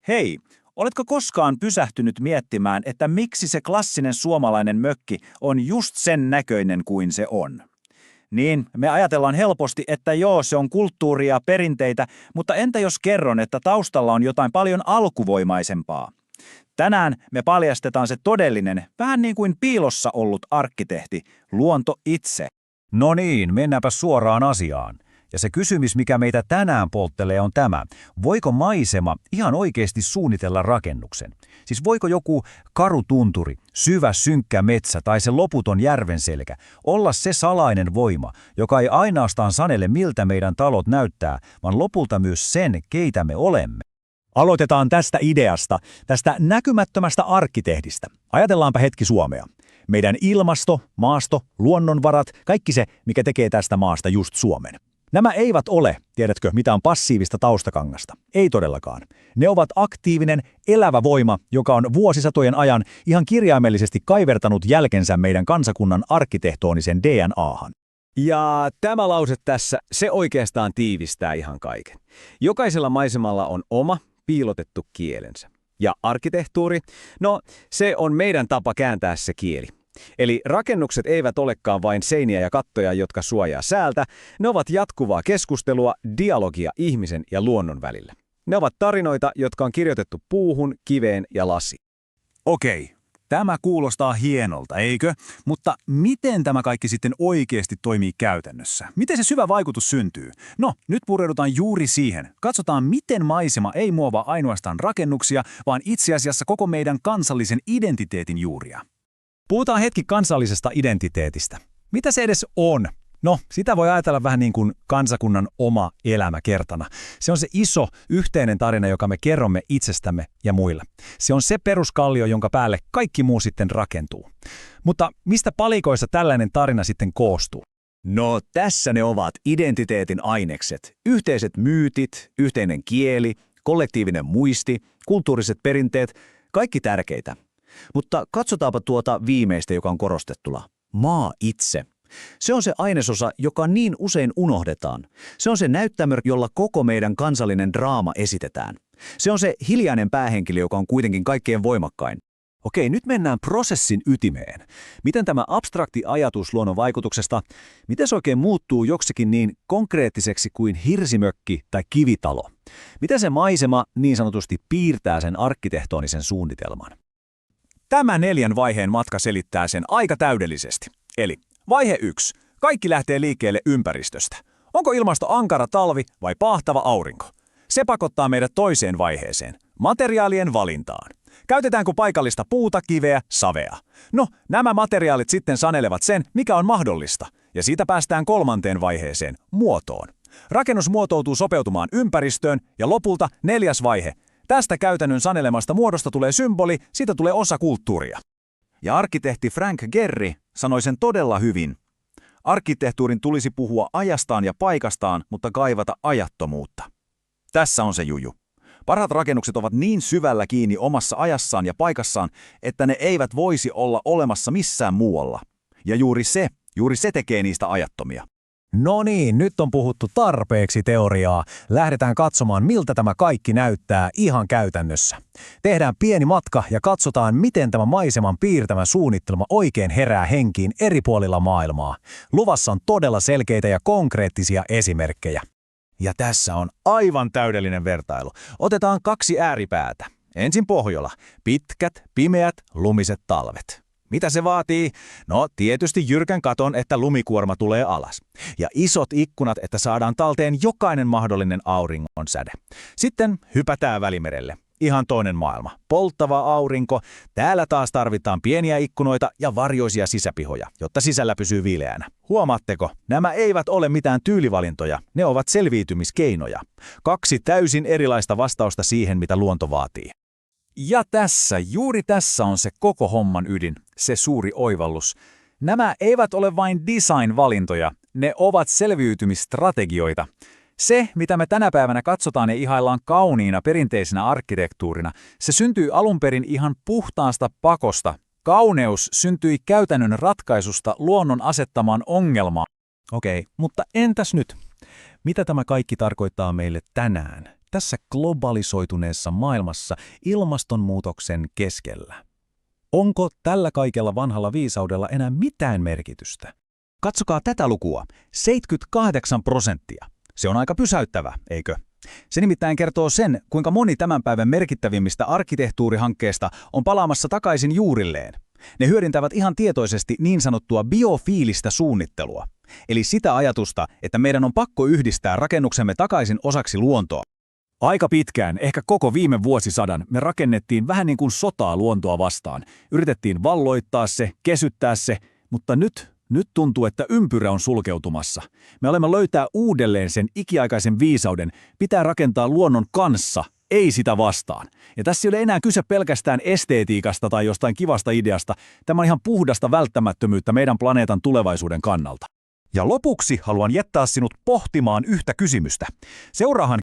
Hei, oletko koskaan pysähtynyt miettimään, että miksi se klassinen suomalainen mökki on just sen näköinen kuin se on? Niin, me ajatellaan helposti, että joo, se on kulttuuria ja perinteitä, mutta entä jos kerron, että taustalla on jotain paljon alkuvoimaisempaa? Tänään me paljastetaan se todellinen, vähän niin kuin piilossa ollut arkkitehti, luonto itse. No niin, mennäänpä suoraan asiaan. Ja se kysymys, mikä meitä tänään polttelee, on tämä. Voiko maisema ihan oikeasti suunnitella rakennuksen? Siis voiko joku karutunturi, syvä synkkä metsä tai se loputon järvenselkä olla se salainen voima, joka ei ainoastaan sanele miltä meidän talot näyttää, vaan lopulta myös sen, keitä me olemme? Aloitetaan tästä ideasta, tästä näkymättömästä arkkitehdistä. Ajatellaanpa hetki Suomea. Meidän ilmasto, maasto, luonnonvarat, kaikki se, mikä tekee tästä maasta just Suomen. Nämä eivät ole, tiedätkö, mitään passiivista taustakangasta. Ei todellakaan. Ne ovat aktiivinen, elävä voima, joka on vuosisatojen ajan ihan kirjaimellisesti kaivertanut jälkensä meidän kansakunnan arkkitehtoonisen DNAhan. Ja tämä lause tässä, se oikeastaan tiivistää ihan kaiken. Jokaisella maisemalla on oma, piilotettu kielensä. Ja arkkitehtuuri, no se on meidän tapa kääntää se kieli. Eli rakennukset eivät olekaan vain seiniä ja kattoja, jotka suojaa säältä, ne ovat jatkuvaa keskustelua, dialogia ihmisen ja luonnon välillä. Ne ovat tarinoita, jotka on kirjoitettu puuhun, kiveen ja lasiin. Okei, tämä kuulostaa hienolta, eikö? Mutta miten tämä kaikki sitten oikeasti toimii käytännössä? Miten se syvä vaikutus syntyy? No, nyt pureudutaan juuri siihen. Katsotaan, miten maisema ei muovaa ainoastaan rakennuksia, vaan itse asiassa koko meidän kansallisen identiteetin juuria. Puhutaan hetki kansallisesta identiteetistä. Mitä se edes on? No, sitä voi ajatella vähän niin kuin kansakunnan oma elämäkertana. Se on se iso yhteinen tarina, joka me kerromme itsestämme ja muille. Se on se peruskallio, jonka päälle kaikki muu sitten rakentuu. Mutta mistä palikoissa tällainen tarina sitten koostuu? No, tässä ne ovat identiteetin ainekset. Yhteiset myytit, yhteinen kieli, kollektiivinen muisti, kulttuuriset perinteet, kaikki tärkeitä. Mutta katsotaanpa tuota viimeistä, joka on korostettuna. Maa itse. Se on se ainesosa, joka niin usein unohdetaan. Se on se näyttämö, jolla koko meidän kansallinen draama esitetään. Se on se hiljainen päähenkilö, joka on kuitenkin kaikkein voimakkain. Okei, nyt mennään prosessin ytimeen. Miten tämä abstrakti ajatus luonnon vaikutuksesta, miten se oikein muuttuu joksikin niin konkreettiseksi kuin hirsimökki tai kivitalo? Miten se maisema niin sanotusti piirtää sen arkkitehtonisen suunnitelman? Tämä 4 vaiheen matka selittää sen aika täydellisesti. Eli vaihe 1. Kaikki lähtee liikkeelle ympäristöstä. Onko ilmasto ankara talvi vai pahtava aurinko? Se pakottaa meidät toiseen vaiheeseen, materiaalien valintaan. Käytetäänkö paikallista puuta, kiveä, savea? No, nämä materiaalit sitten sanelevat sen, mikä on mahdollista. Ja siitä päästään 3. vaiheeseen, muotoon. Rakennus muotoutuu sopeutumaan ympäristöön ja lopulta 4. vaihe. Tästä käytännön sanelemasta muodosta tulee symboli, siitä tulee osa kulttuuria. Ja arkkitehti Frank Gehry sanoi sen todella hyvin. Arkkitehtuurin tulisi puhua ajastaan ja paikastaan, mutta kaivata ajattomuutta. Tässä on se juju. Parhaat rakennukset ovat niin syvällä kiinni omassa ajassaan ja paikassaan, että ne eivät voisi olla olemassa missään muualla. Ja juuri se tekee niistä ajattomia. No niin, nyt on puhuttu tarpeeksi teoriaa. Lähdetään katsomaan, miltä tämä kaikki näyttää ihan käytännössä. Tehdään pieni matka ja katsotaan, miten tämä maiseman piirtämä suunnitelma oikein herää henkiin eri puolilla maailmaa. Luvassa on todella selkeitä ja konkreettisia esimerkkejä. Ja tässä on aivan täydellinen vertailu. Otetaan 2 ääripäätä. Ensin Pohjola. Pitkät, pimeät, lumiset talvet. Mitä se vaatii? No, tietysti jyrkän katon, että lumikuorma tulee alas. Ja isot ikkunat, että saadaan talteen jokainen mahdollinen auringon säde. Sitten hypätään Välimerelle. Ihan toinen maailma. Polttava aurinko. Täällä taas tarvitaan pieniä ikkunoita ja varjoisia sisäpihoja, jotta sisällä pysyy viileänä. Huomaatteko? Nämä eivät ole mitään tyylivalintoja. Ne ovat selviytymiskeinoja. 2 täysin erilaista vastausta siihen, mitä luonto vaatii. Ja juuri tässä on se koko homman ydin, se suuri oivallus. Nämä eivät ole vain design-valintoja, ne ovat selviytymistrategioita. Se, mitä me tänä päivänä katsotaan ja ihaillaan kauniina perinteisenä arkkitehtuurina, se syntyy alun perin ihan puhtaasta pakosta. Kauneus syntyi käytännön ratkaisusta luonnon asettamaan ongelmaan. Okei, mutta entäs nyt? Mitä tämä kaikki tarkoittaa meille tänään, tässä globalisoituneessa maailmassa ilmastonmuutoksen keskellä? Onko tällä kaikella vanhalla viisaudella enää mitään merkitystä? Katsokaa tätä lukua, 78%. Se on aika pysäyttävä, eikö? Se nimittäin kertoo sen, kuinka moni tämän päivän merkittävimmistä arkkitehtuurihankkeista on palaamassa takaisin juurilleen. Ne hyödyntävät ihan tietoisesti niin sanottua biofiilistä suunnittelua, eli sitä ajatusta, että meidän on pakko yhdistää rakennuksemme takaisin osaksi luontoa. Aika pitkään, ehkä koko viime vuosisadan, me rakennettiin vähän niin kuin sotaa luontoa vastaan. Yritettiin valloittaa se, kesyttää se, mutta nyt tuntuu, että ympyrä on sulkeutumassa. Me olemme löytää uudelleen sen ikiaikaisen viisauden, pitää rakentaa luonnon kanssa, ei sitä vastaan. Ja tässä ei ole enää kyse pelkästään esteetiikasta tai jostain kivasta ideasta. Tämä on ihan puhdasta välttämättömyyttä meidän planeetan tulevaisuuden kannalta. Ja lopuksi haluan jättää sinut pohtimaan yhtä kysymystä. Seuraahan